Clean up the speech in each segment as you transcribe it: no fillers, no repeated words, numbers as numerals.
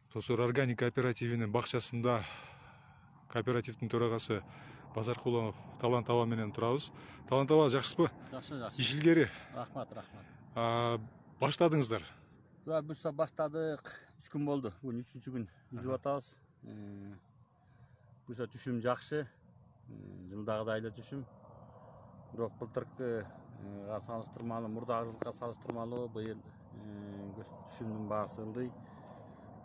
Тосор органик кооперативинин бакчасында кооперативдин төрагасы Базаркулов Талант аба менен турабыз. Талант аба, жакшысызбы? Жакшы, жакшы. Иш илгери. Рахмат. Баштадыңыздар. Буюрса баштадык. 3 күн болду. Бүгүн 3-чү күн үзүп атабыз. Буюрса түшүм жакшы. Жылдагыдай эле түшүм. Бирок былтыркы салыштырмалуу, мурдагы жылга салыштырмалуу быйыл түшүмдүн баасы ылдый.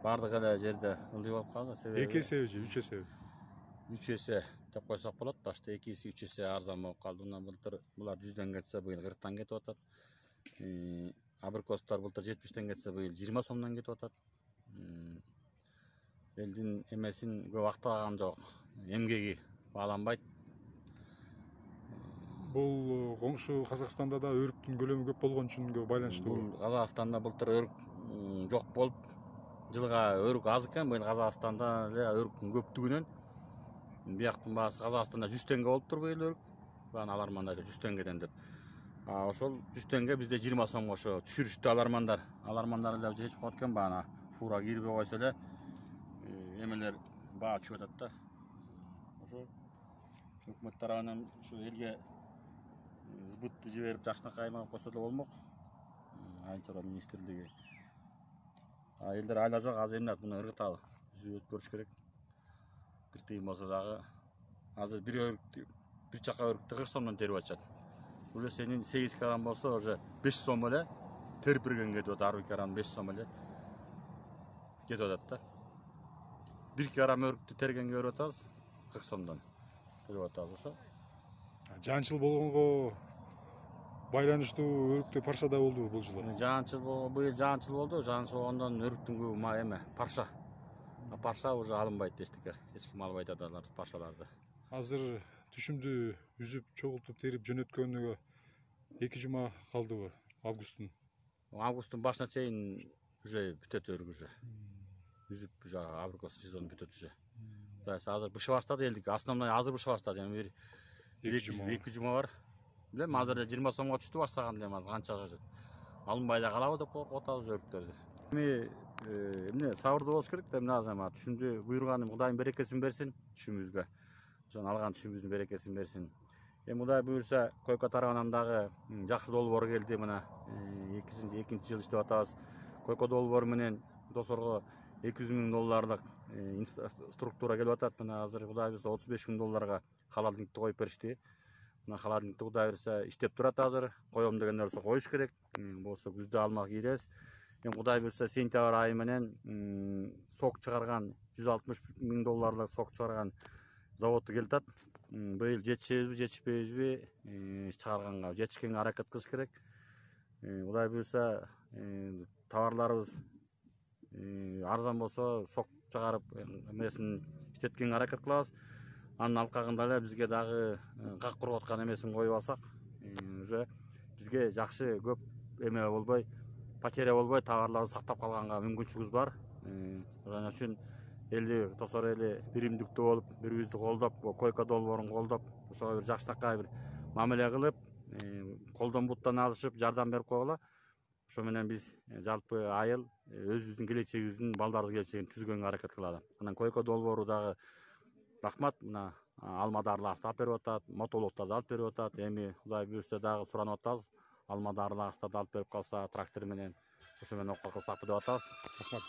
Бардык эле жерде ылдый болуп калды. Себеби 2 эсе же 3 эсе? 3 эсе деп койсок болот. Башта 2 эсе, 3 эсе арзан болуп калды. Мына былтыр булар 100дөн кетсе, быйыл 40тан кетип атат. Абрикостар былтыр 70тен кетсе, быйыл 20 сомдон кетип атат. Элдин эмесин көп актаган жок. Эмгеги бааланбайт. Бул коңшу Казакстанда да өрүктүн көлөмү көп болгон үчүн байланыштуу. Бул Казакстанда былтыр өрүк жок болуп, жылга өрүк аз экен. Быйыл Казакстанда эле өрүктүн көптүгүнөн бияктын баасы Казакстанда 100 тенге болуптур быйыл өрүк. Бааны алармандар 100 тенгеден деп. Ошол 100 тенге бизде 20 сомго ошо түшүрүштү алармандар. Алармандар эле чечип коет экен бааны. Фура кирбей койсо эле эмелер баа түшүп атат да. Ошо өкмөт тарабынан ушу элге сбытты жиберип жакшынакай айырмалап койсо да болмок. Айыл чарба министрлиги. Элдер айла жок, азыр эмне муну ыргыталы. Өзүбүз көрүш керек. Бир тыйын болсо дагы азыр бир чака өрүктү 40 сомдон терип атышат. Уже сенин 8 килограмм болсо, уже 5 сом эле терип берген кетип атат. Ар бир килограмм 5 сом эле кетип атат да. 1 килограмм өрүктү тергенге берип атабыз, 40 сомдон терип атабыз ошо. Жаанчыл болгонго байланыштуу өрүктө парша да болду бул жылы. Быйыл жаанчыл болду. Жаанчыл болгондон өрүктүн көбү эме парша. Парша уже алынбайт эчтеке. Эч ким албайт аларды паршаларды. Азыр түшүмдү үзүп, чогултуп, терип жөнөткөнүгө 2 жума калдыбы? Августтун башына чейин уже бүтөт өрүк уже. Үзүп уже абрикос сезону бүтөт уже. Азыр быша баштады элдик. Основной азыр быша баштады. Эми 2 жума бар. Билем, азыр 20 сомго түштү баштаган элем, азыр канча алынбай да калабы деп коркуп атабыз өрүктөрдү. Эми эмне сабырдуу болуш керек да, эмне азыр түшүмдү буйруган Кудайым берекесин берсин түшүмүбүзгө. Ошону алган түшүмүбүздүн берекесин берсин. Эми Кудай буйрса, Койко тарабынан дагы жакшы долбоор келди. Мына 2-нчи жыл иштеп атабыз. Койко долбоору менен Тосорго $200,000 инфраструктура келип атат. Мына азыр Кудай буйрса $35,000 халалдыкты коюп беришти. Мына халалдыкты Кудай буйрса иштеп турат азыр. Коем дегендер болсо коюш керек. Болсо күздө алмак ийребиз. Эми Кудай буйрса сентябрь айы менен сок чыгарган $160,000 сок чыгарган заводду келатат. Быйыл жетишебизби, жетишпейбизби чыгарганга, жетишкенге аракет кылыш керек. Кудай буйрса товарларыбыз арзан болсо сок чыгарып эмесин иштеткенге аракет кылабыз. Анын алкагында эле бизге дагы как кургаткан эмесин коюп алсак, уже бизге жакшы көп эме болбой, потеря болбой товарларды сактап калганга мүмкүнчүлүгүбүз бар. Ошон үчүн элди Тосор эли биримдиктүү болуп, бири-бирибизди колдоп, Койко долбоорун колдоп, ошого бир жакшынакай бир мамиле кылып, колдон буттан алышып, жардам берип койгула. Ошо менен биз жалпы айыл өзүбүздүн келечегибиздин, балдарыбыздын келечегин түзгөнгө аракет кылалы. Анан Койко долбоору дагы рахмат, мына алма дарылаачты алып берип атат, мотолуктарды алып берип атат. Эми Кудай буйрса дагы суранып атабыз. Алма дарылаачтарды алып берип калса трактор менен, ошо менен окуп кылсакпы деп атабыз. Рахмат.